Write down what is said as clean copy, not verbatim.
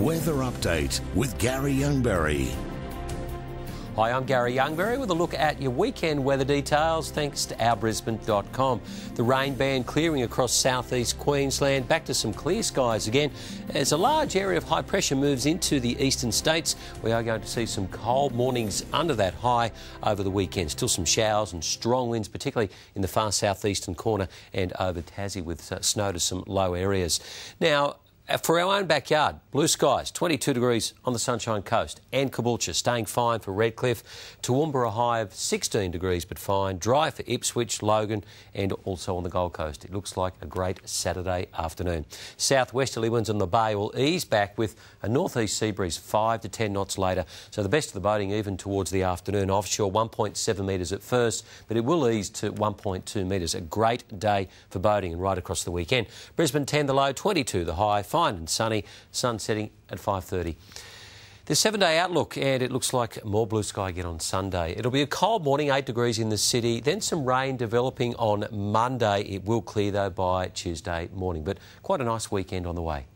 Weather update with Gary Youngberry. Hi, I'm Gary Youngberry with a look at your weekend weather details thanks to ourbrisbane.com. The rain band clearing across southeast Queensland, back to some clear skies again. As a large area of high pressure moves into the eastern states, we are going to see some cold mornings under that high over the weekend. Still some showers and strong winds, particularly in the far southeastern corner and over Tassie with snow to some low areas. Now, for our own backyard, blue skies, 22 degrees on the Sunshine Coast, and Caboolture staying fine for Redcliffe. Toowoomba a high of 16 degrees but fine. Dry for Ipswich, Logan and also on the Gold Coast. It looks like a great Saturday afternoon. Southwesterly winds on the bay will ease back with a northeast sea breeze 5 to 10 knots later. So the best of the boating even towards the afternoon. Offshore 1.7 metres at first, but it will ease to 1.2 metres. A great day for boating and right across the weekend. Brisbane 10 the low, 22 the high. Fine and sunny, sun setting at 5:30. The 7-day outlook, and it looks like more blue sky again on Sunday. It'll be a cold morning, 8 degrees in the city, then some rain developing on Monday. It will clear though by Tuesday morning, but quite a nice weekend on the way.